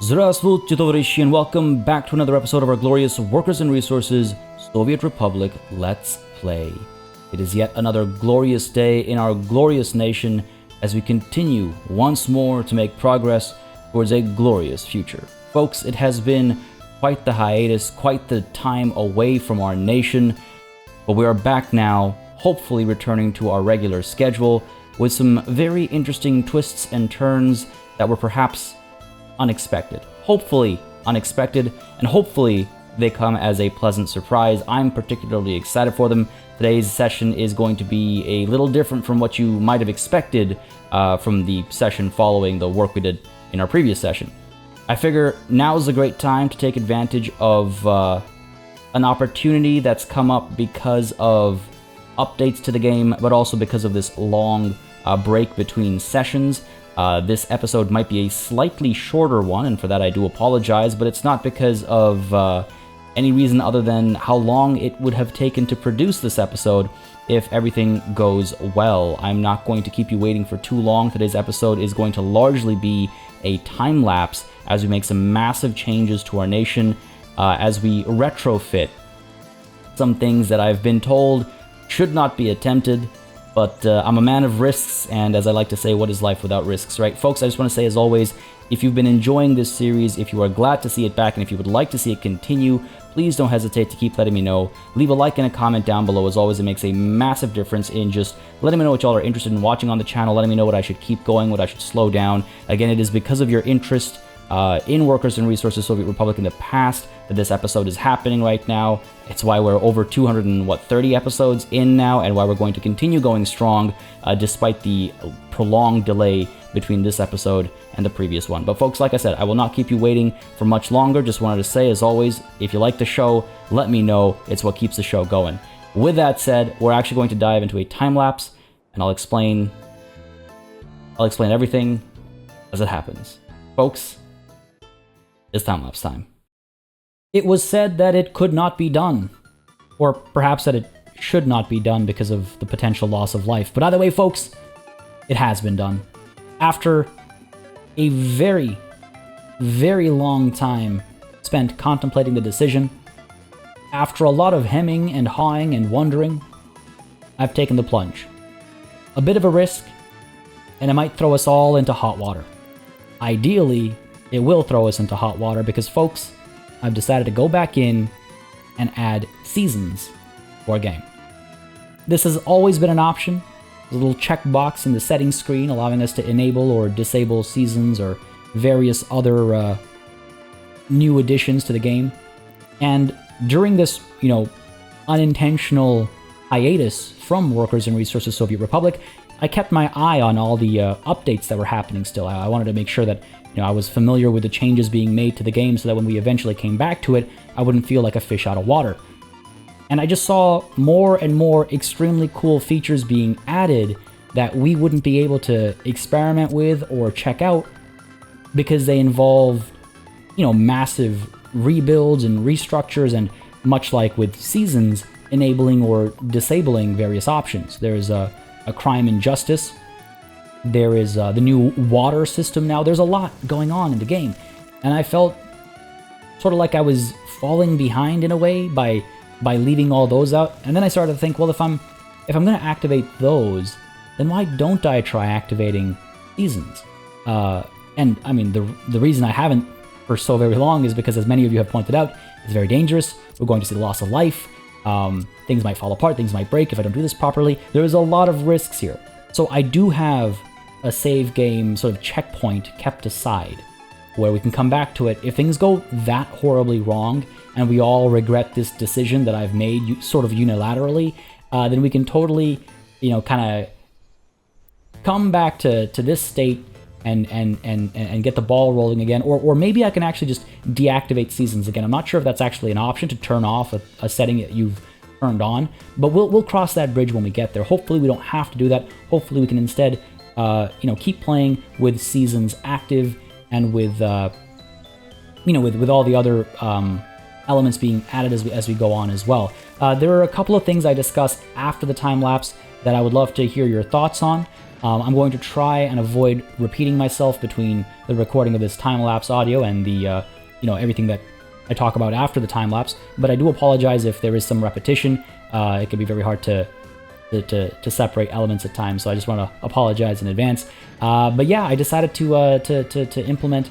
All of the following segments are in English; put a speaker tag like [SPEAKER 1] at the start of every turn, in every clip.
[SPEAKER 1] Здравствуйте, товарищи, and welcome back to another episode of our glorious Workers and Resources Soviet Republic Let's Play. It is yet another glorious day in our glorious nation as we continue once more to make progress towards a glorious future. Folks, it has been quite the hiatus, quite the time away from our nation, but we are back now, hopefully returning to our regular schedule with some very interesting twists and turns that were perhaps unexpected. Hopefully unexpected, and hopefully they come as a pleasant surprise. I'm particularly excited for them. Today's session is going to be a little different from what you might have expected from the session following the work we did in our previous session. I figure now is a great time to take advantage of an opportunity that's come up because of updates to the game, but also because of this long break between sessions. This episode might be a slightly shorter one, and for that I do apologize, but it's not because of any reason other than how long it would have taken to produce this episode if everything goes well. I'm not going to keep you waiting for too long. Today's episode is going to largely be a time lapse as we make some massive changes to our nation, as we retrofit some things that I've been told should not be attempted. But I'm a man of risks, and as I like to say, what is life without risks, right? Folks, I just want to say, as always, if you've been enjoying this series, if you are glad to see it back, and if you would like to see it continue, please don't hesitate to keep letting me know. Leave a like and a comment down below. As always, it makes a massive difference in just letting me know what y'all are interested in watching on the channel, letting me know what I should keep going, what I should slow down. Again, it is because of your interest in Workers and Resources Soviet Republic in the past that this episode is happening right now. It's why we're over 230 episodes in now, and why we're going to continue going strong despite the prolonged delay between this episode and the previous one. But folks, like I said, I will not keep you waiting for much longer. Just wanted to say, as always, if you like the show, let me know. It's what keeps the show going. With that said, we're actually going to dive into a time lapse, and I'll explain everything as it happens. Folks, it's time-lapse time. It was said that it could not be done, or perhaps that it should not be done because of the potential loss of life. But either way, folks, it has been done. After a very, very long time spent contemplating the decision, after a lot of hemming and hawing and wondering, I've taken the plunge. A bit of a risk, and it might throw us all into hot water. Ideally, it will throw us into hot water because, folks, I've decided to go back in and add seasons to our game. This has always been an option. There's a little checkbox in the settings screen allowing us to enable or disable seasons or various other new additions to the game. And during this, unintentional hiatus from Workers and Resources Soviet Republic, I kept my eye on all the updates that were happening still. I wanted to make sure that I was familiar with the changes being made to the game so that when we eventually came back to it, I wouldn't feel like a fish out of water. And I just saw more and more extremely cool features being added that we wouldn't be able to experiment with or check out because they involve, massive rebuilds and restructures, and much like with seasons, enabling or disabling various options. There's a crime and justice. There is the new water system now. There's a lot going on in the game. And I felt sort of like I was falling behind in a way by leaving all those out. And then I started to think, well, if I'm going to activate those, then why don't I try activating seasons? And I mean, the reason I haven't for so very long is because, as many of you have pointed out, it's very dangerous. We're going to see the loss of life. Things might fall apart. Things might break if I don't do this properly. There's a lot of risks here. So I do have a save game sort of checkpoint kept aside where we can come back to it if things go that horribly wrong and we all regret this decision that I've made sort of unilaterally. Then we can totally, kind of come back to this state and get the ball rolling again. Or maybe I can actually just deactivate seasons again. I'm not sure if that's actually an option to turn off a setting that you've turned on, but we'll cross that bridge when we get there. Hopefully we don't have to do that. Hopefully we can instead keep playing with seasons active and with with all the other elements being added as we go on as well. There are a couple of things I discussed after the time lapse that I would love to hear your thoughts on. I'm going to try and avoid repeating myself between the recording of this time-lapse audio and the, everything that I talk about after the time-lapse, but I do apologize if there is some repetition. It can be very hard to separate elements at times, so I just want to apologize in advance. But yeah, I decided to implement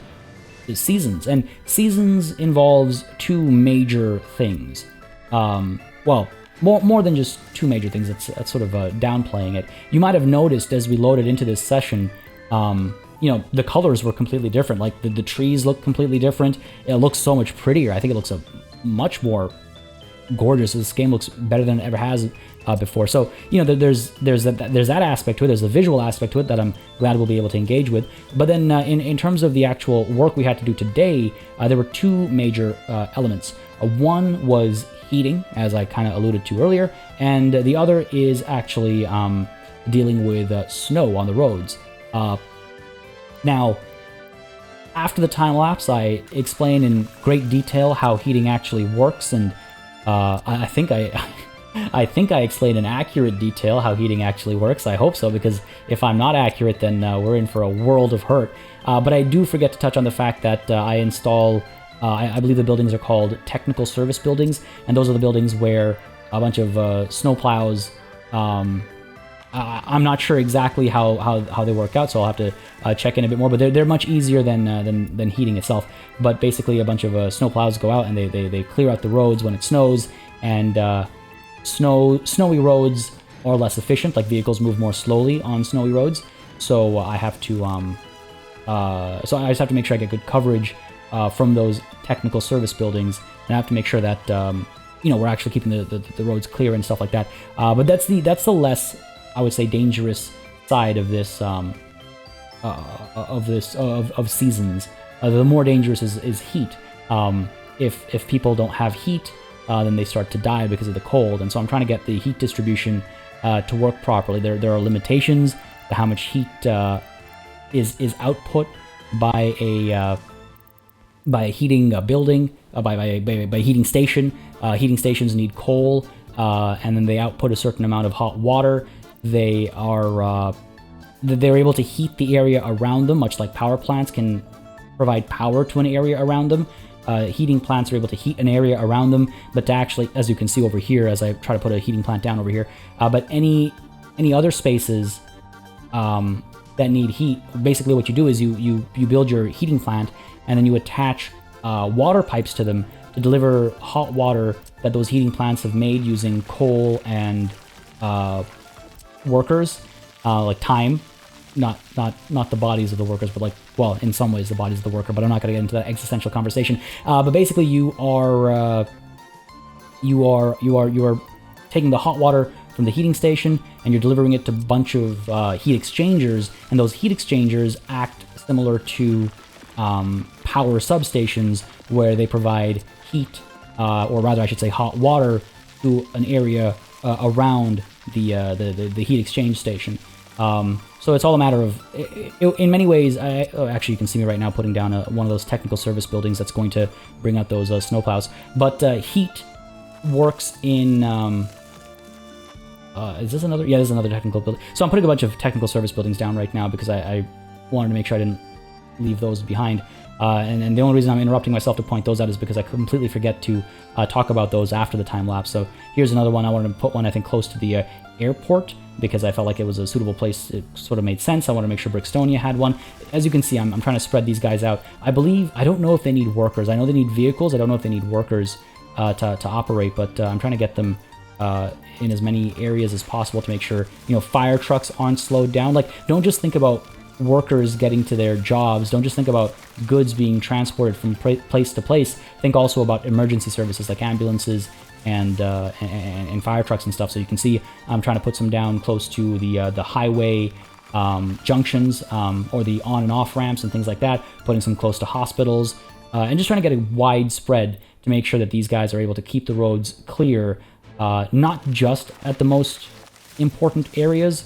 [SPEAKER 1] seasons, and seasons involves two major things. Well, more than just two major things. That's sort of downplaying it. You might have noticed as we loaded into this session, the colors were completely different. Like the trees look completely different. It looks so much prettier. I think it looks much more gorgeous. This game looks better than it ever has before. So there's that aspect to it. There's the visual aspect to it that I'm glad we'll be able to engage with. But then in terms of the actual work we had to do today, there were two major elements. One was heating, as I kind of alluded to earlier, and the other is actually dealing with snow on the roads. Now, after the time lapse, I explain in great detail how heating actually works, and I think I explained in accurate detail how heating actually works. I hope so, because if I'm not accurate, then we're in for a world of hurt. But I do forget to touch on the fact that I install, I believe the buildings are called technical service buildings, and those are the buildings where a bunch of snowplows, I'm not sure exactly how they work out, so I'll have to check in a bit more. But they're much easier than heating itself. But basically, a bunch of snowplows go out and they clear out the roads when it snows. And snowy roads are less efficient. Like vehicles move more slowly on snowy roads. So I have to so I just have to make sure I get good coverage from those technical service buildings, and I have to make sure that we're actually keeping the roads clear and stuff like that. But that's the less, I would say, dangerous side of this of seasons. The more dangerous is heat. If people don't have heat, then they start to die because of the cold. And so I'm trying to get the heat distribution to work properly. There are limitations to how much heat is output by a heating building, by a heating station. Heating stations need coal, and then they output a certain amount of hot water. They're able to heat the area around them, much like power plants can provide power to an area around them. Heating plants are able to heat an area around them, but to actually, as you can see over here, as I try to put a heating plant down over here, but any other spaces that need heat, basically what you do is you build your heating plant, and then you attach water pipes to them to deliver hot water that those heating plants have made using coal and workers, like time, not the bodies of the workers, but in some ways the bodies of the worker. But I'm not going to get into that existential conversation. But basically, you are taking the hot water from the heating station and you're delivering it to a bunch of heat exchangers, and those heat exchangers act similar to power substations, where they provide heat, or rather, I should say, hot water to an area around the heat exchange station. So it's all a matter of, in many ways, actually you can see me right now putting down one of those technical service buildings that's going to bring out those snowplows. But heat works in, is this another? Yeah, this is another technical building. So I'm putting a bunch of technical service buildings down right now because I wanted to make sure I didn't leave those behind. And the only reason I'm interrupting myself to point those out is because I completely forget to talk about those after the time lapse. So here's another one. I wanted to put one, I think, close to the airport, because I felt like it was a suitable place. It sort of made sense. I want to make sure Brixtonia had one. As you can see, I'm trying to spread these guys out. I don't know if they need workers. I know they need vehicles. I don't know if they need workers to operate, but I'm trying to get them in as many areas as possible to make sure, fire trucks aren't slowed down. Like, don't just think about workers getting to their jobs. Don't just think about goods being transported from place to place. Think also about emergency services like ambulances and fire trucks and stuff. So you can see I'm trying to put some down close to the highway junctions, or the on and off ramps and things like that, putting some close to hospitals, and just trying to get a wide spread to make sure that these guys are able to keep the roads clear, not just at the most important areas,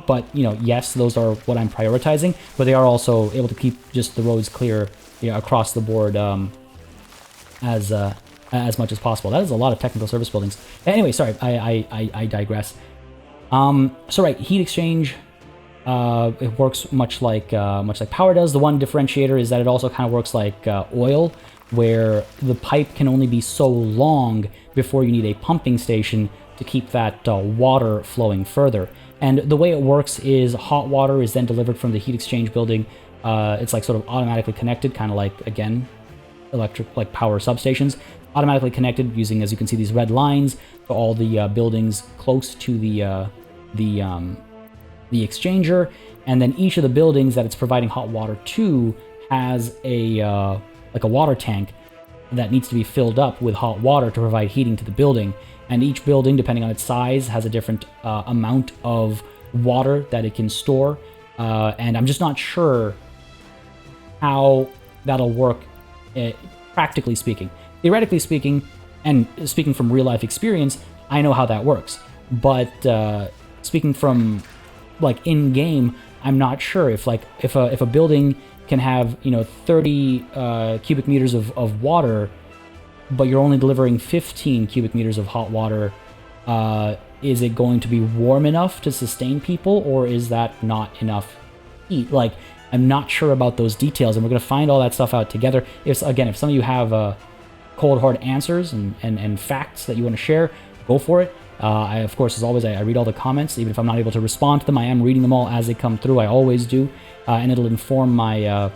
[SPEAKER 1] but yes, those are what I'm prioritizing, but they are also able to keep just the roads clear across the board, as much as possible. That is a lot of technical service buildings. Anyway, sorry, I digress. So right, heat exchange. It works much like power does. The one differentiator is that it also kind of works like oil, where the pipe can only be so long before you need a pumping station to keep that water flowing further. And the way it works is hot water is then delivered from the heat exchange building. It's like sort of automatically connected, kind of like, again, electric, like power substations. Automatically connected using, as you can see, these red lines to all the buildings close to the exchanger. And then each of the buildings that it's providing hot water to has a like a water tank that needs to be filled up with hot water to provide heating to the building. And each building, depending on its size, has a different amount of water that it can store. And I'm just not sure how that'll work, practically speaking. Theoretically speaking, and speaking from real-life experience, I know how that works. But speaking from, like, in-game, I'm not sure if a building can have, 30 cubic meters of water, but you're only delivering 15 cubic meters of hot water. Is it going to be warm enough to sustain people, or is that not enough heat? Like, I'm not sure about those details, and we're going to find all that stuff out together. If some of you have cold hard answers and facts that you want to share, go for it. I, of course, as always, I read all the comments. Even if I'm not able to respond to them, I am reading them all as they come through. I always do, and it'll inform my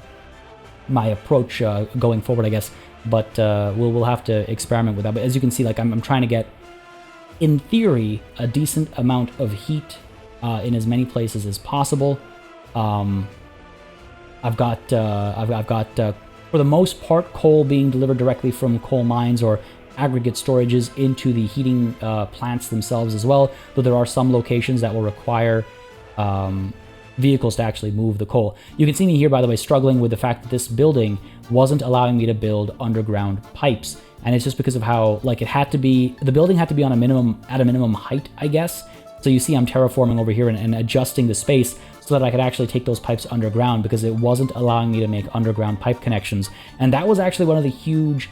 [SPEAKER 1] my approach going forward, I guess. But we'll have to experiment with that. But as you can see, like, I'm trying to get, in theory, a decent amount of heat in as many places as possible. I've got for the most part, coal being delivered directly from coal mines or aggregate storages into the heating plants themselves as well, though there are some locations that will require vehicles to actually move the coal. You can see me here, by the way, struggling with the fact that this building wasn't allowing me to build underground pipes, and it's just because of how, like, the building had to be on a minimum height, I guess. So you see I'm terraforming over here and adjusting the space so that I could actually take those pipes underground, because it wasn't allowing me to make underground pipe connections. And that was actually one of the huge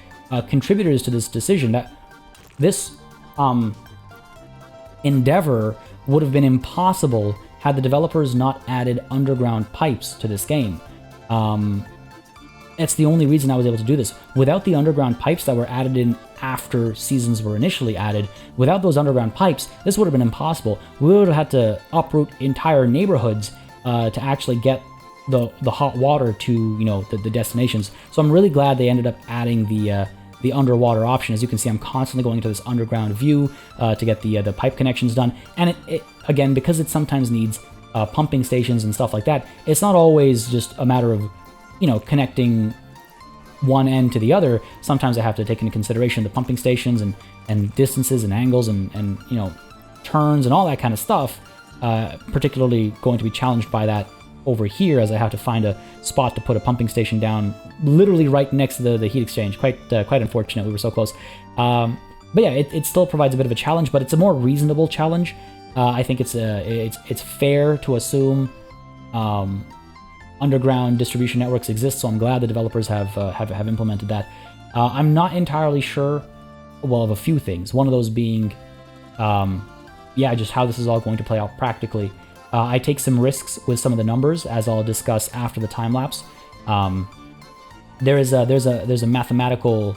[SPEAKER 1] contributors to this decision, that this endeavor would have been impossible had the developers not added underground pipes to this game. It's the only reason I was able to do this. Without the underground pipes that were added in after seasons were initially added, without those underground pipes, this would have been impossible. We would have had to uproot entire neighborhoods to actually get the hot water to the destinations. So I'm really glad they ended up adding the underwater option. As you can see, I'm constantly going into this underground view to get the pipe connections done. And it again, because it sometimes needs pumping stations and stuff like that, it's not always just a matter of connecting one end to the other. Sometimes I have to take into consideration the pumping stations and distances and angles and turns and all that kind of stuff. Particularly going to be challenged by that over here, as I have to find a spot to put a pumping station down, literally right next to the heat exchange. Quite unfortunate. We were so close. But yeah, it still provides a bit of a challenge, but it's a more reasonable challenge. I think it's fair to assume underground distribution networks exist, so I'm glad the developers have implemented that. I'm not entirely sure, well, of a few things. One of those being, just how this is all going to play out practically. I take some risks with some of the numbers, as I'll discuss after the time lapse. There's a mathematical,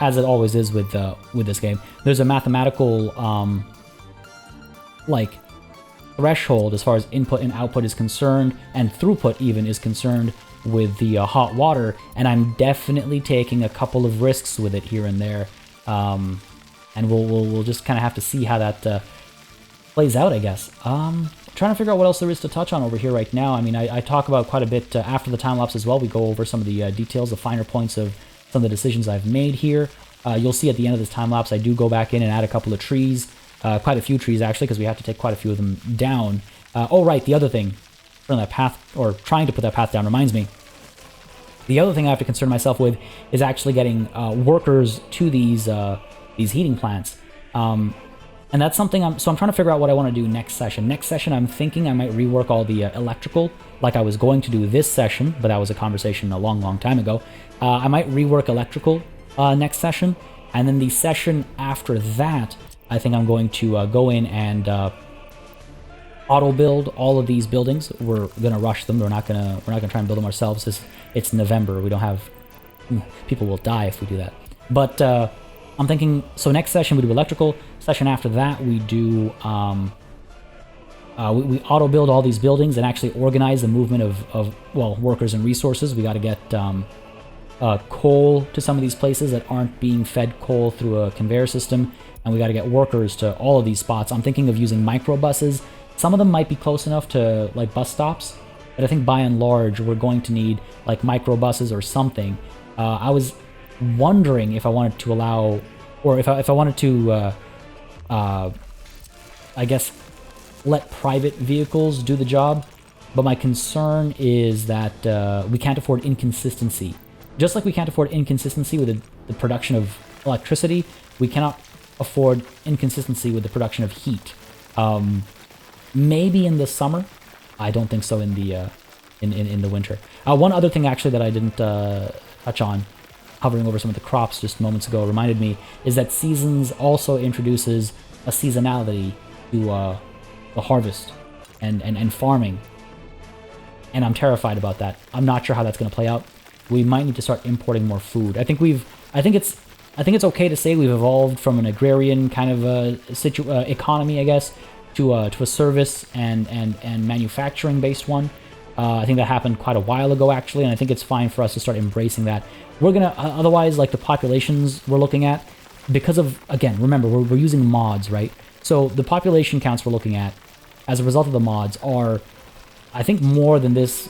[SPEAKER 1] as it always is with this game. There's a mathematical threshold as far as input and output is concerned, and throughput even is concerned with the hot water, and I'm definitely taking a couple of risks with it here and there, and we'll just kind of have to see how that plays out, I guess. Trying to figure out what else there is to touch on over here right now. I mean, I talk about quite a bit after the time lapse as well. We go over some of the details, the finer points of some of the decisions I've made here. You'll see at the end of this time lapse, I do go back in and add a couple of trees. Quite a few trees, actually, because we have to take quite a few of them down. Oh, right, the other thing, from that path, or trying to put that path down, reminds me. The other thing I have to concern myself with is actually getting workers to these heating plants. And that's something I'm trying to figure out what I want to do next session. Next session, I'm thinking I might rework all the electrical, like I was going to do this session, but that was a conversation a long, long time ago. I might rework electrical next session, and then the session after that, I think I'm going to go in and auto build all of these buildings. We're gonna rush them. We're not gonna try and build them ourselves. It's November. We don't have, people will die if we do that. But I'm thinking, so next session we do electrical. Session after that we do we auto build all these buildings and actually organize the movement of workers and resources. We got to get coal to some of these places that aren't being fed coal through a conveyor system, and we got to get workers to all of these spots. I'm thinking of using microbuses. Some of them might be close enough to like bus stops, but I think by and large we're going to need like microbuses or something. I was wondering if I wanted to allow, or if I wanted to, I guess, let private vehicles do the job, but my concern is that we can't afford inconsistency. Just like we can't afford inconsistency with the production of electricity, we cannot afford inconsistency with the production of heat. Maybe in the summer, I don't think so in the winter. One other thing actually that I didn't touch on, hovering over some of the crops just moments ago, reminded me, is that seasons also introduces a seasonality to the harvest and farming, and I'm terrified about that. I'm not sure how that's going to play out. We might need to start importing more food. I think it's okay to say we've evolved from an agrarian kind of economy, I guess, to a service and manufacturing based one. I think that happened quite a while ago actually, and I think it's fine for us to start embracing that. We're gonna otherwise, like the populations we're looking at, because of, again, remember we're using mods, right? So the population counts we're looking at as a result of the mods are, I think, more than this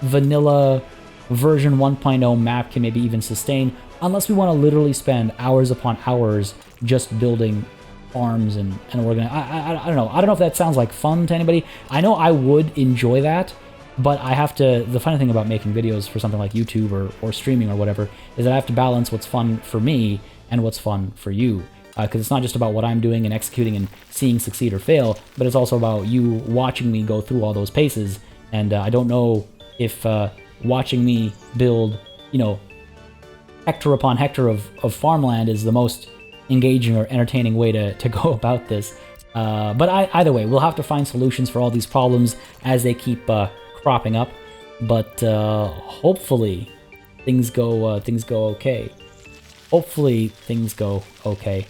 [SPEAKER 1] vanilla version 1.0 map can maybe even sustain, unless we want to literally spend hours upon hours just building farms and organize. I don't know. I don't know if that sounds like fun to anybody. I know I would enjoy that, but I have to, the funny thing about making videos for something like YouTube or streaming or whatever is that I have to balance what's fun for me and what's fun for you. Because it's not just about what I'm doing and executing and seeing succeed or fail, but it's also about you watching me go through all those paces. And I don't know if watching me build, hectare upon hectare of farmland is the most engaging or entertaining way to go about this. But either way, we'll have to find solutions for all these problems as they keep cropping up. But hopefully things go okay. Hopefully things go okay.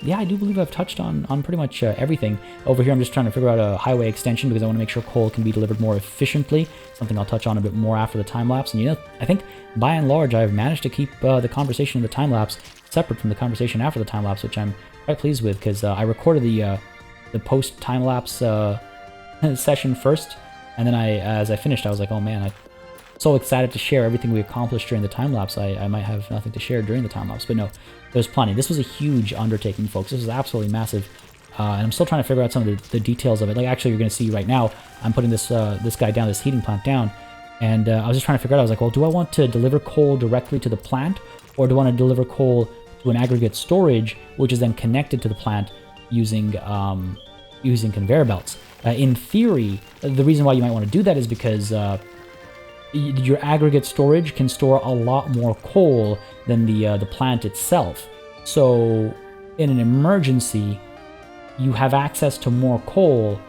[SPEAKER 1] Yeah, I do believe I've touched on pretty much everything. Over here, I'm just trying to figure out a highway extension because I want to make sure coal can be delivered more efficiently, something I'll touch on a bit more after the time-lapse. And I think by and large, I've managed to keep the conversation in the time-lapse separate from the conversation after the time-lapse, which I'm quite pleased with because I recorded the post-time-lapse session first, and then as I finished, I was like, oh man, I'm so excited to share everything we accomplished during the time-lapse. I might have nothing to share during the time-lapse, but no, there's plenty. This was a huge undertaking, folks. This was absolutely massive, and I'm still trying to figure out some of the details of it. Like, actually, you're going to see right now, I'm putting this guy down, this heating plant down, and I was just trying to figure out, I was like, well, do I want to deliver coal directly to the plant, or do I want to deliver coal to an aggregate storage, which is then connected to the plant using conveyor belts? In theory, the reason why you might want to do that is because your aggregate storage can store a lot more coal than the plant itself. So in an emergency, you have access to more coal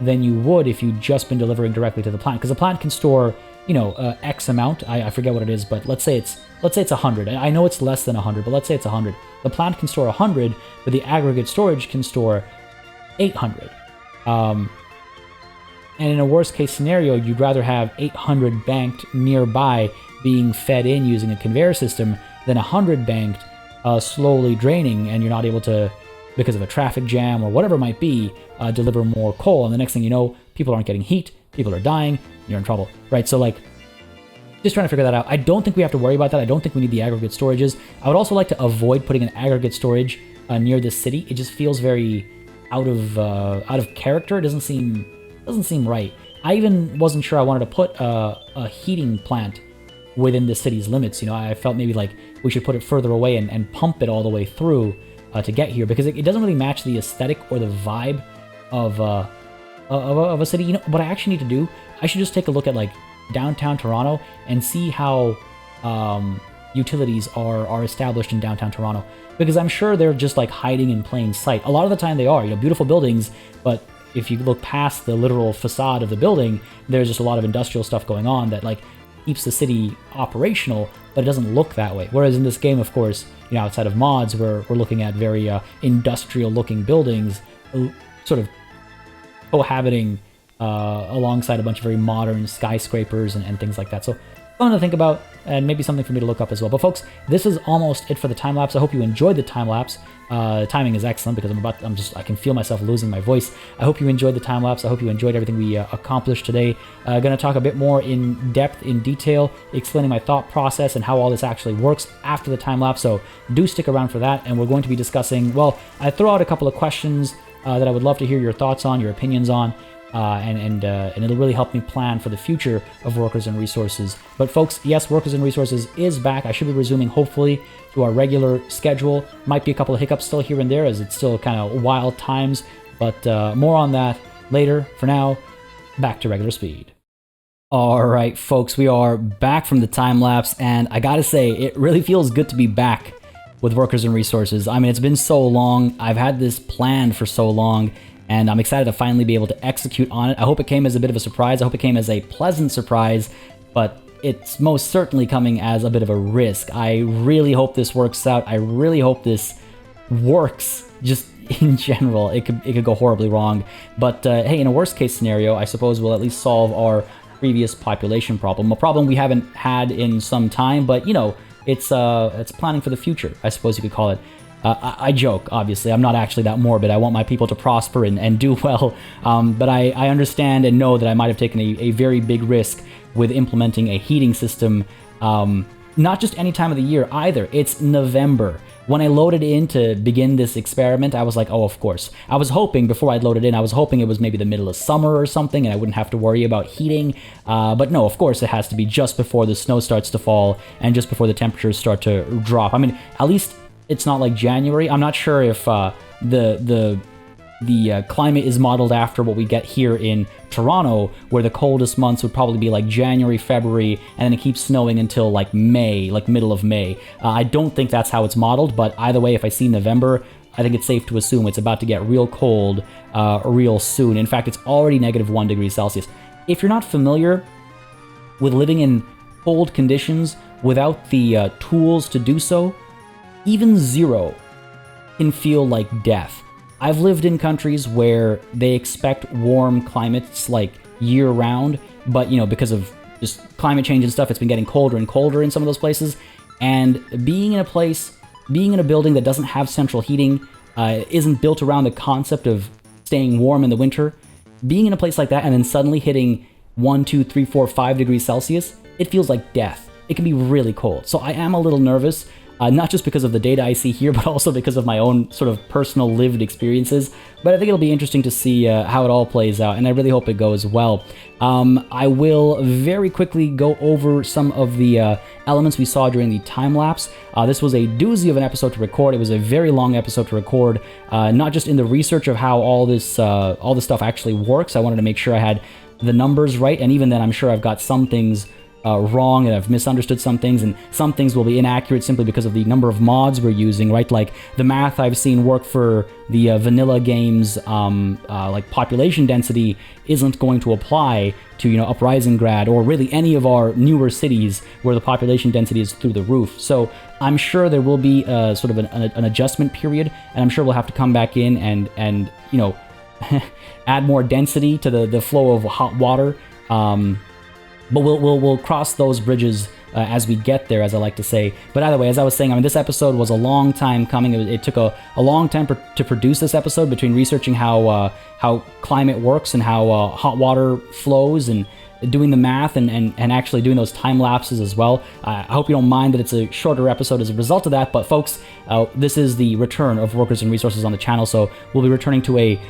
[SPEAKER 1] than you would if you'd just been delivering directly to the plant. Because the plant can store, X amount. I forget what it is, but let's say it's 100. I know it's less than 100, but let's say it's 100. The plant can store 100, but the aggregate storage can store 800. And in a worst case scenario, you'd rather have 800 banked nearby being fed in using a conveyor system than 100 banked slowly draining, and you're not able to, because of a traffic jam or whatever it might be, deliver more coal. And the next thing you know, people aren't getting heat, people are dying, you're in trouble, right? So like, just trying to figure that out. I don't think we have to worry about that. I don't think we need the aggregate storages. I would also like to avoid putting an aggregate storage near the city. It just feels very out of character. It doesn't seem right. I even wasn't sure I wanted to put a heating plant within the city's limits. I felt maybe like we should put it further away and pump it all the way through to get here, because it doesn't really match the aesthetic or the vibe of a city. What I actually need to do, I should just take a look at like downtown Toronto and see how utilities are established in downtown Toronto, because I'm sure they're just like hiding in plain sight. A lot of the time they are, beautiful buildings, but if you look past the literal facade of the building, there's just a lot of industrial stuff going on that like keeps the city operational, but it doesn't look that way. Whereas in this game, of course, outside of mods, we're looking at very industrial-looking buildings, sort of cohabiting alongside a bunch of very modern skyscrapers and things like that. So fun to think about, and maybe something for me to look up as well. But folks, this is almost it for the time lapse. I hope you enjoyed the time lapse. Timing is excellent because I can feel myself losing my voice. I hope you enjoyed the time lapse. I hope you enjoyed everything we accomplished today. Going to talk a bit more in depth, in detail, explaining my thought process and how all this actually works after the time lapse. So do stick around for that. And we're going to be discussing, well, I throw out a couple of questions that I would love to hear your thoughts on, your opinions on. And it'll really help me plan for the future of Workers and Resources. But folks, yes, Workers and Resources is back. I should be resuming, hopefully, to our regular schedule. Might be a couple of hiccups still here and there, as it's still kind of wild times, but more on that later. For now, back to regular speed. All right, folks, we are back from the time lapse, and I gotta say, it really feels good to be back with Workers and Resources. I mean, it's been so long. I've had this planned for so long, and I'm excited to finally be able to execute on it. I hope it came as a bit of a surprise. I hope it came as a pleasant surprise, but it's most certainly coming as a bit of a risk. I really hope this works out. I really hope this works just in general. It could go horribly wrong. But hey, in a worst case scenario, I suppose we'll at least solve our previous population problem. A problem we haven't had in some time, but it's planning for the future, I suppose you could call it. I joke, obviously. I'm not actually that morbid. I want my people to prosper and do well. But I understand and know that I might have taken a very big risk with implementing a heating system. Not just any time of the year either. It's November. When I loaded in to begin this experiment, I was like, oh, of course. I was hoping, before I'd loaded in, I was hoping it was maybe the middle of summer or something and I wouldn't have to worry about heating. But no, of course, it has to be just before the snow starts to fall and just before the temperatures start to drop. I mean, at least it's not like January. I'm not sure if the climate is modeled after what we get here in Toronto, where the coldest months would probably be like January, February, and then it keeps snowing until like May, like middle of May. I don't think that's how it's modeled, but either way, if I see November, I think it's safe to assume it's about to get real cold real soon. In fact, it's already -1 degree Celsius. If you're not familiar with living in cold conditions without the tools to do so, even 0 can feel like death. I've lived in countries where they expect warm climates like year-round, but because of just climate change and stuff, it's been getting colder and colder in some of those places. And being in a building that doesn't have central heating, isn't built around the concept of staying warm in the winter, being in a place like that and then suddenly hitting 1, 2, 3, 4, 5 degrees Celsius, it feels like death. It can be really cold. So I am a little nervous. Not just because of the data I see here, but also because of my own sort of personal lived experiences. But I think it'll be interesting to see how it all plays out, and I really hope it goes well. I will very quickly go over some of the elements we saw during the time-lapse. This was a doozy of an episode to record. It was a very long episode to record, not just in the research of how all this stuff actually works. I wanted to make sure I had the numbers right, and even then I'm sure I've got some things wrong, and I've misunderstood some things, and some things will be inaccurate simply because of the number of mods we're using, right? Like the math I've seen work for the vanilla games, like population density isn't going to apply to, Uprisinggrad or really any of our newer cities where the population density is through the roof. So I'm sure there will be sort of an adjustment period, and I'm sure we'll have to come back in and add more density to the flow of hot water. But we'll cross those bridges as we get there, as I like to say. But either way, as I was saying, this episode was a long time coming. It took a long time to produce this episode, between researching how climate works and how hot water flows, and doing the math and actually doing those time lapses as well. I hope you don't mind that it's a shorter episode as a result of that. But folks, this is the return of Workers and Resources on the channel, so we'll be returning to a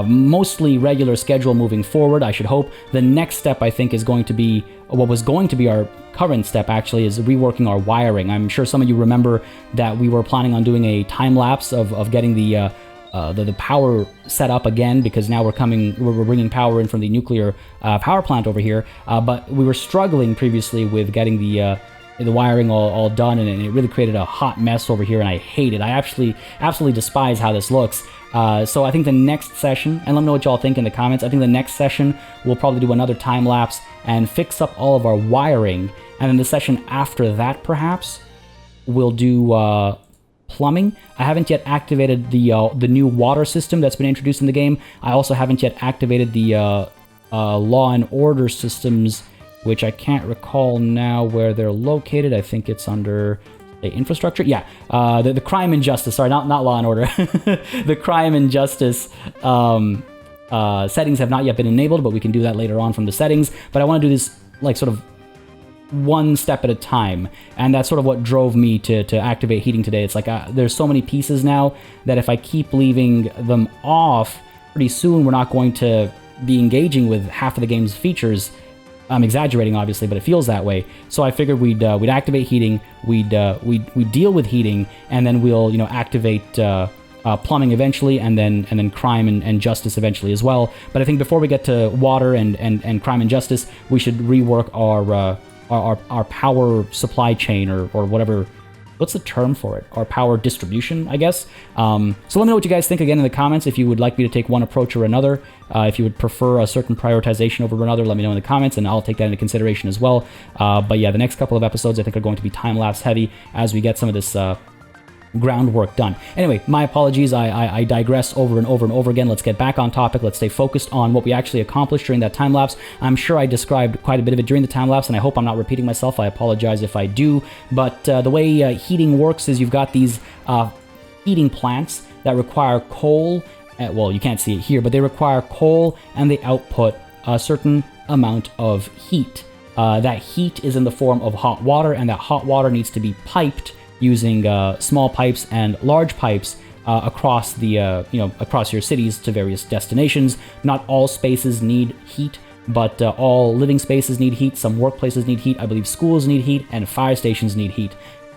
[SPEAKER 1] mostly regular schedule moving forward, I should hope. The next step, I think, is going to be, what was going to be our current step, actually, is reworking our wiring. I'm sure some of you remember that we were planning on doing a time-lapse of getting the power set up again, because now we're bringing power in from the nuclear power plant over here. But we were struggling previously with getting the wiring all done, and it really created a hot mess over here, and I hate it. I absolutely despise how this looks. So I think the next session, and let me know what y'all think in the comments, I think the next session we'll probably do another time lapse and fix up all of our wiring, and then the session after that perhaps we'll do plumbing. I haven't yet activated the new water system that's been introduced in the game. I also haven't yet activated the law and order systems, which I can't recall now where they're located. I think it's under the infrastructure. Yeah, the crime and justice. Sorry, not law and order. The crime and justice settings have not yet been enabled, but we can do that later on from the settings. But I want to do this like sort of one step at a time, and that's sort of what drove me to activate heating today. It's like there's so many pieces now that if I keep leaving them off, pretty soon we're not going to be engaging with half of the game's features. I'm exaggerating, obviously, but it feels that way. So I figured we'd activate heating, we'd deal with heating, and then we'll activate plumbing eventually, and then crime and justice eventually as well. But I think before we get to water and crime and justice, we should rework our power supply chain or whatever. What's the term for it? Our power distribution, I guess. So let me know what you guys think again in the comments. If you would like me to take one approach or another, if you would prefer a certain prioritization over another, let me know in the comments, and I'll take that into consideration as well. But yeah, the next couple of episodes I think are going to be time-lapse heavy as we get some of this groundwork done. Anyway, my apologies. I digress over and over and over again. Let's get back on topic. Let's stay focused on what we actually accomplished during that time lapse. I'm sure I described quite a bit of it during the time lapse, and I hope I'm not repeating myself. I apologize if I do. But the way heating works is you've got these heating plants that require coal. Well, you can't see it here, but they require coal, and they output a certain amount of heat. That heat is in the form of hot water, and that hot water needs to be piped using small pipes and large pipes across the across your cities to various destinations. Not all spaces need heat, but all living spaces need heat. Some workplaces need heat. I believe schools need heat, and fire stations need heat.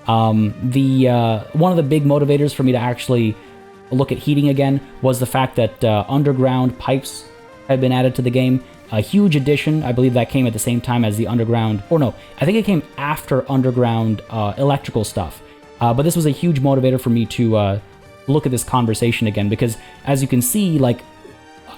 [SPEAKER 1] One of the big motivators for me to actually look at heating again was the fact that underground pipes had been added to the game. A huge addition. I believe that came at the same time as the underground, or no, I think it came after underground electrical stuff. But this was a huge motivator for me to look at this conversation again, because as you can see, like,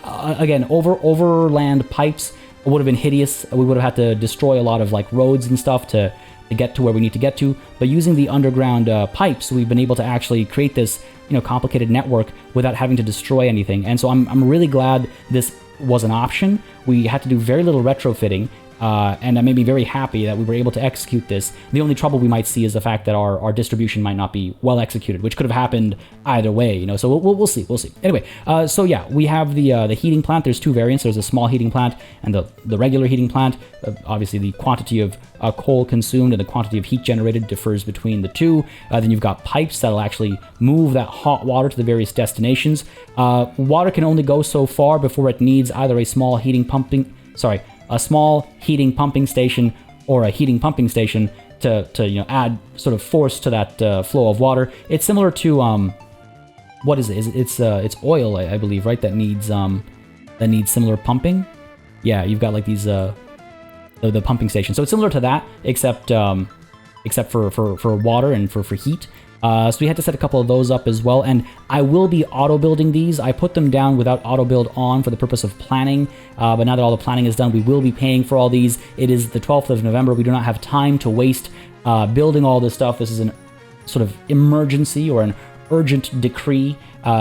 [SPEAKER 1] again, overland pipes would have been hideous. We would have had to destroy a lot of like roads and stuff to get to where we need to get to. But using the underground pipes, we've been able to actually create this complicated network without having to destroy anything. And so I'm really glad this was an option. We had to do very little retrofitting, and that made me very happy that we were able to execute this. The only trouble we might see is the fact that our distribution might not be well executed, which could have happened either way, so we'll see. Anyway, so yeah, we have the heating plant. There's two variants. There's a small heating plant and the regular heating plant. Obviously, the quantity of coal consumed and the quantity of heat generated differs between the two. Then you've got pipes that'll actually move that hot water to the various destinations. Water can only go so far before it needs either a small heating pumping station or a heating pumping station to add sort of force to that flow of water. It's similar to what is it? It's oil, I believe, right? That needs similar pumping. Yeah, you've got like these the pumping station. So it's similar to that, except for water and for heat. So we had to set a couple of those up as well, and I will be auto-building these. I put them down without auto-build on for the purpose of planning, but now that all the planning is done, we will be paying for all these. It is the 12th of November. We do not have time to waste building all this stuff. This is an sort of emergency or an urgent decree,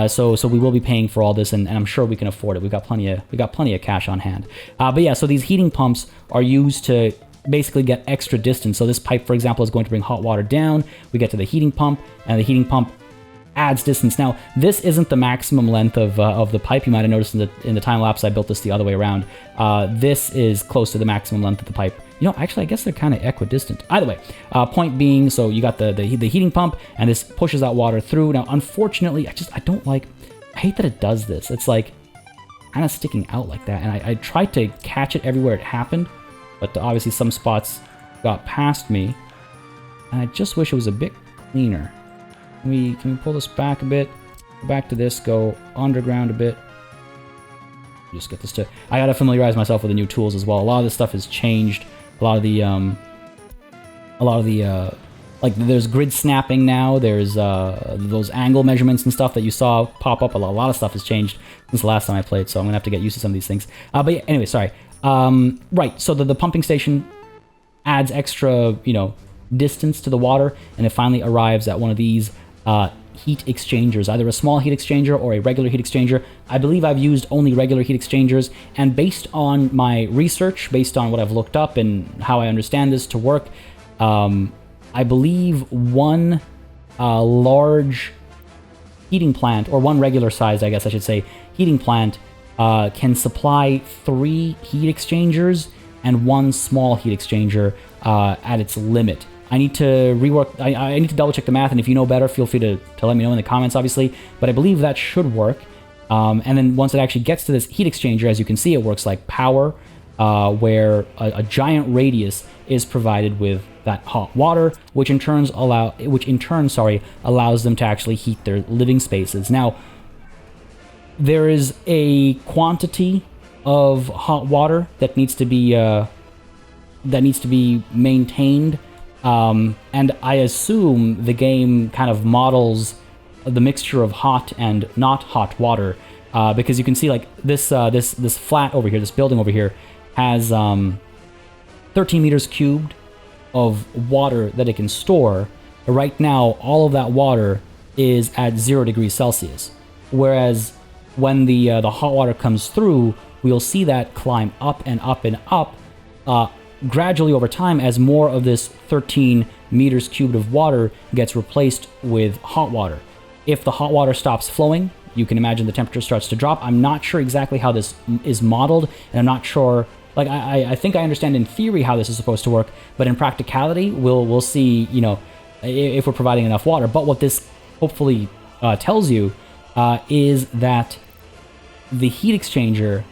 [SPEAKER 1] so we will be paying for all this, and I'm sure we can afford it. We got plenty of cash on hand. But yeah, so these heating pumps are used to basically get extra distance. So this pipe, for example, is going to bring hot water down. We get to the heating pump, and the heating pump adds distance. Now, this isn't the maximum length of the pipe. You might have noticed in the time lapse I built this the other way around. This is close to the maximum length of the pipe. Actually, I guess they're kind of equidistant. Either way, point being, so you got the heating pump, and this pushes that water through. Now, unfortunately, I hate that it does this. It's like kind of sticking out like that, and I tried to catch it everywhere it happened, but obviously some spots got past me, and I just wish it was a bit cleaner. Can we pull this back a bit? Go back to this, go underground a bit. Just get this to... I gotta familiarize myself with the new tools as well. A lot of this stuff has changed. A lot of the like there's grid snapping now. There's those angle measurements and stuff that you saw pop up. A lot of stuff has changed since the last time I played, so I'm gonna have to get used to some of these things. But yeah, anyway, sorry. Right, so the pumping station adds extra, distance to the water, and it finally arrives at one of these heat exchangers, either a small heat exchanger or a regular heat exchanger. I believe I've used only regular heat exchangers, and based on my research, based on what I've looked up and how I understand this to work, I believe one large heating plant, or one regular sized, I guess I should say, heating plant can supply 3 heat exchangers and 1 small heat exchanger at its limit. I need to rework, I need to double check the math, and if you know better, feel free to let me know in the comments, obviously, but I believe that should work. And then once it actually gets to this heat exchanger, as you can see, it works like power, where a giant radius is provided with that hot water, which in turn allows them to actually heat their living spaces. Now, there is a quantity of hot water that needs to be maintained. And I assume the game kind of models the mixture of hot and not hot water, because you can see like this flat over here, this building over here, has 13 meters cubed of water that it can store. Right now, all of that water is at 0 degrees Celsius, whereas when the hot water comes through, we'll see that climb up and up and up, gradually over time, as more of this 13 meters cubed of water gets replaced with hot water. If the hot water stops flowing, you can imagine the temperature starts to drop. I'm not sure exactly how this is modeled, and I'm not sure, like, I think I understand in theory how this is supposed to work, but in practicality, we'll see, if we're providing enough water. But what this hopefully tells you is that the heat exchanger,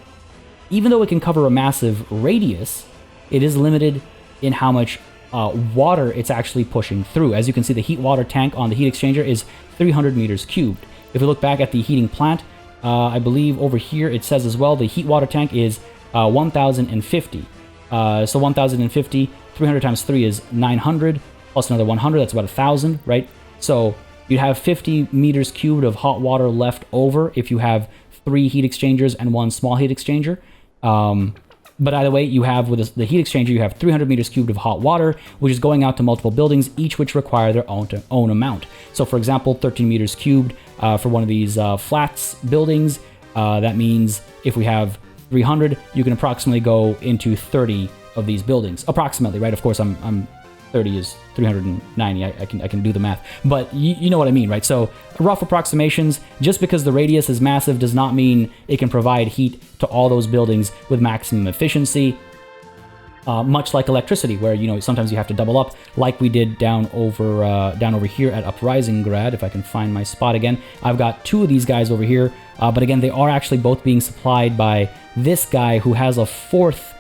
[SPEAKER 1] even though it can cover a massive radius, it is limited in how much water it's actually pushing through. As you can see, the heat water tank on the heat exchanger is 300 meters cubed. If we look back at the heating plant, I believe over here it says as well, the heat water tank is 1,050. So 1,050, 300 times 3 is 900, plus another 100, that's about 1,000, right? So you'd have 50 meters cubed of hot water left over if you have 3 heat exchangers and 1 small heat exchanger. But either way, you have with the heat exchanger, you have 300 meters cubed of hot water, which is going out to multiple buildings, each which require their own amount. So for example, 13 meters cubed for one of these flats buildings, that means if we have 300, you can approximately go into 30 of these buildings. Approximately, right? Of course, I'm 30 is 390. I can do the math, but you know what I mean, right? So rough approximations. Just because the radius is massive does not mean it can provide heat to all those buildings with maximum efficiency. Much like electricity, where sometimes you have to double up, like we did down over here at Uprising Grad. If I can find my spot again, I've got 2 of these guys over here, but again, they are actually both being supplied by this guy who has a 4th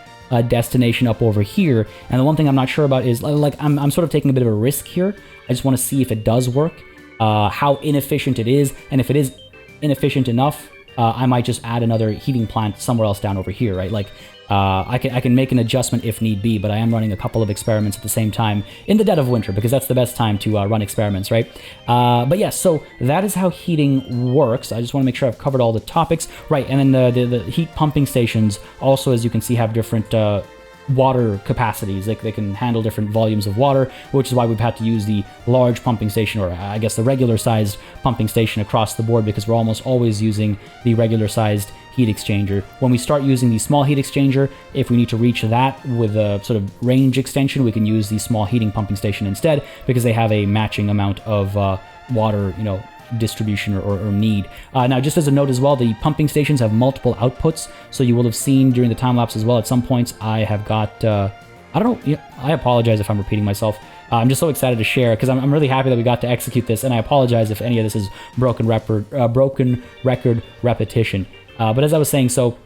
[SPEAKER 1] destination up over here. And the one thing I'm not sure about is, like, I'm sort of taking a bit of a risk here. I just want to see if it does work, how inefficient it is, and if it is inefficient enough, I might just add another heating plant somewhere else down over here, right? Like, I can make an adjustment if need be, but I am running a couple of experiments at the same time in the dead of winter, because that's the best time to run experiments, right? But yeah, so that is how heating works. I just want to make sure I've covered all the topics. Right, and then the heat pumping stations also, as you can see, have different water capacities. They can handle different volumes of water, which is why we've had to use the large pumping station, or I guess the regular sized pumping station across the board, because we're almost always using the regular sized heat exchanger. When we start using the small heat exchanger, if we need to reach that with a sort of range extension, we can use the small heating pumping station instead, because they have a matching amount of water, distribution or need. Now, just as a note as well, the pumping stations have multiple outputs, so you will have seen during the time lapse as well, at some points I have got, I don't know, I apologize if I'm repeating myself. I'm just so excited to share, because I'm really happy that we got to execute this, and I apologize if any of this is broken record repetition. But as I was saying, so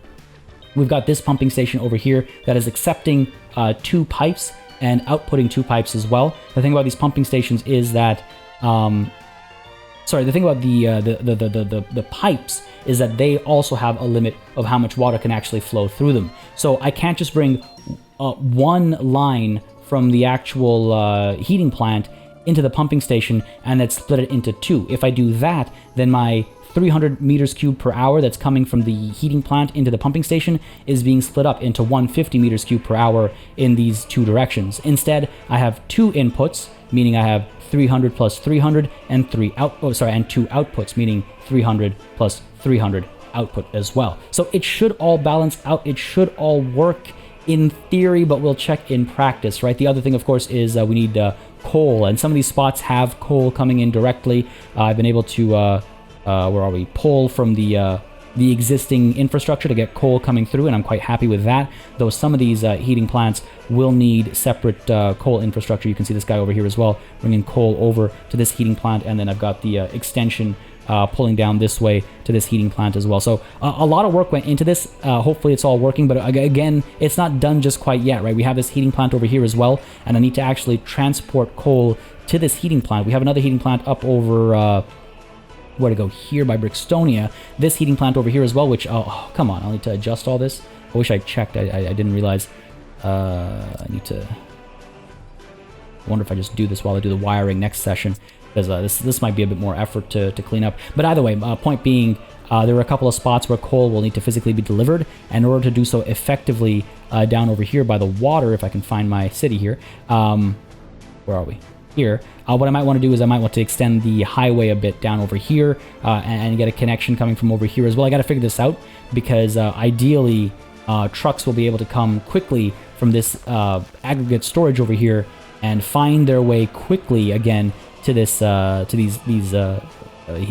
[SPEAKER 1] we've got this pumping station over here that is accepting 2 pipes and outputting 2 pipes as well. The thing about these pumping stations is that, the thing about the pipes is that they also have a limit of how much water can actually flow through them. So I can't just bring one line from the actual heating plant into the pumping station and then split it into 2. If I do that, then my 300 meters cubed per hour that's coming from the heating plant into the pumping station is being split up into 150 meters cubed per hour in these 2 directions. Instead, I have 2 inputs, meaning I have 300 plus 300 and 2 outputs, meaning 300 plus 300 output as well. So it should all balance out. It should all work in theory, but we'll check in practice, right? The other thing, of course, is we need coal, and some of these spots have coal coming in directly. I've been able to pull from the existing infrastructure to get coal coming through, and I'm quite happy with that. Though some of these heating plants will need separate coal infrastructure. You can see this guy over here as well, bringing coal over to this heating plant, and then I've got the extension pulling down this way to this heating plant as well. So a lot of work went into this. Hopefully it's all working, but again, it's not done just quite yet, right? We have this heating plant over here as well, and I need to actually transport coal to this heating plant. We have another heating plant up over where to go here by Brixtonia. This heating plant over here as well, which, oh, come on, I'll need to adjust all this. I wish I checked. I didn't realize. I need to... I wonder if I just do this while I do the wiring next session, because this might be a bit more effort to clean up. But either way, point being, there are a couple of spots where coal will need to physically be delivered, and in order to do so effectively, down over here by the water, if I can find my city here, where are we? Here. What I might want to do is I might want to extend the highway a bit down over here and get a connection coming from over here as well. I got to figure this out because ideally trucks will be able to come quickly from this aggregate storage over here and find their way quickly again to this to these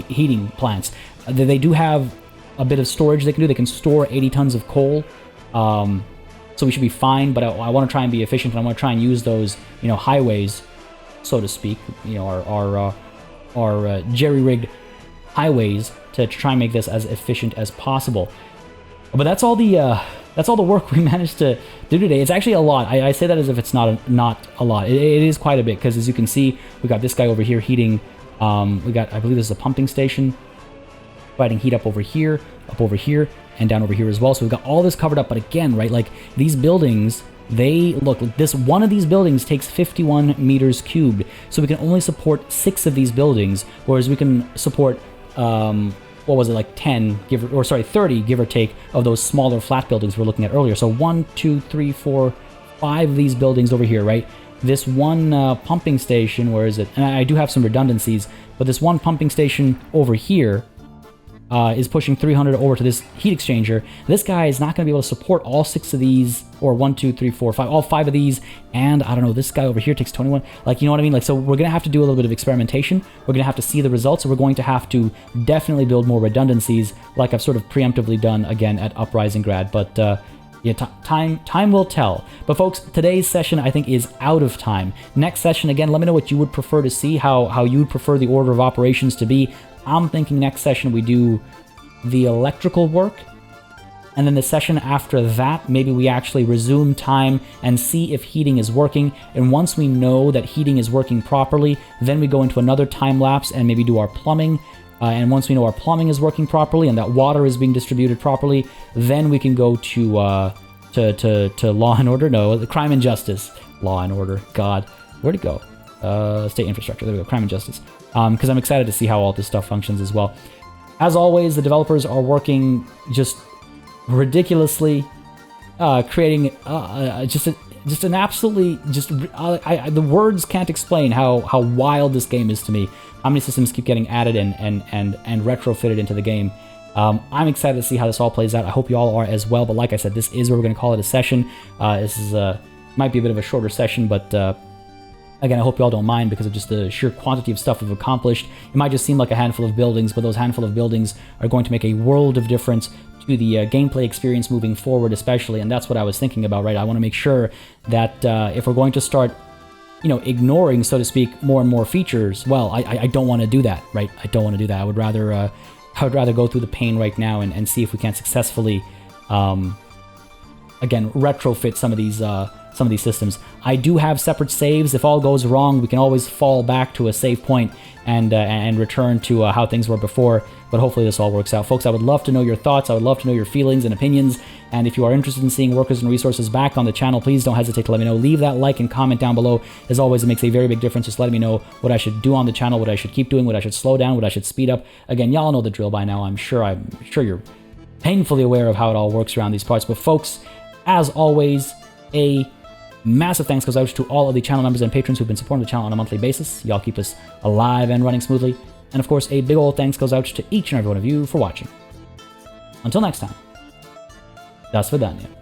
[SPEAKER 1] heating plants. They do have a bit of storage they can do. They can store 80 tons of coal. So we should be fine, but I want to try and be efficient, and I want to try and use those, highways, so to speak, our jerry-rigged highways to try and make this as efficient as possible. But that's all the work we managed to do today. It's actually a lot. I say that as if it's not a lot. It is quite a bit, because as you can see, we got this guy over here heating. We got, I believe this is a pumping station, providing heat up over here, and down over here as well. So we've got all this covered up. But again, right, like these buildings, one of these buildings takes 51 meters cubed, so we can only support 6 of these buildings, whereas we can support 30, give or take, of those smaller flat buildings we're looking at earlier. So 1, 2, 3, 4, 5 of these buildings over here, right? This one pumping station, where is it? And I do have some redundancies, but this one pumping station over here is pushing 300 over to this heat exchanger. This guy is not going to be able to support all 6 of these, or 1, 2, 3, 4, 5, all 5 of these, and I don't know, this guy over here takes 21. Like, you know what I mean? Like, so we're going to have to do a little bit of experimentation. We're going to have to see the results, and we're going to have to definitely build more redundancies, like I've sort of preemptively done again at Uprising Grad. But yeah, time will tell. But folks, today's session I think is out of time. Next session, again, let me know what you would prefer to see, how you would prefer the order of operations to be. I'm thinking next session we do the electrical work, and then the session after that, maybe we actually resume time and see if heating is working. And once we know that heating is working properly, then we go into another time lapse and maybe do our plumbing. And once we know our plumbing is working properly and that water is being distributed properly, then we can go to Law and Order. No, the Crime and Justice. Law and Order. God, where'd it go? State infrastructure. There we go. Crime and Justice. Because I'm excited to see how all this stuff functions as well. As always, the developers are working just ridiculously, creating an absolutely the words can't explain how wild this game is to me. How many systems keep getting added and retrofitted into the game. I'm excited to see how this all plays out. I hope you all are as well. But like I said, this is where we're going to call it a session. This is might be a bit of a shorter session, but again, I hope you all don't mind because of just the sheer quantity of stuff we've accomplished. It might just seem like a handful of buildings, but those handful of buildings are going to make a world of difference to the gameplay experience moving forward, especially. And that's what I was thinking about, right? I want to make sure that if we're going to start, ignoring, so to speak, more and more features, well, I don't want to do that, right? I don't want to do that. I would rather go through the pain right now and see if we can successfully, again, retrofit some of these systems. I do have separate saves. If all goes wrong, we can always fall back to a save point and return to how things were before. but hopefully this all works out. Folks, I would love to know your thoughts. I would love to know your feelings and opinions. And if you are interested in seeing Workers and Resources back on the channel, please don't hesitate to let me know. Leave that like and comment down below. As always, it makes a very big difference. Just letting me know what I should do on the channel, what I should keep doing, what I should slow down, what I should speed up. Again, y'all know the drill by now. I'm sure you're painfully aware of how it all works around these parts. But folks, as always, a massive thanks goes out to all of the channel members and patrons who've been supporting the channel on a monthly basis. Y'all keep us alive and running smoothly. And of course, a big old thanks goes out to each and every one of you for watching. Until next time, das vidanya.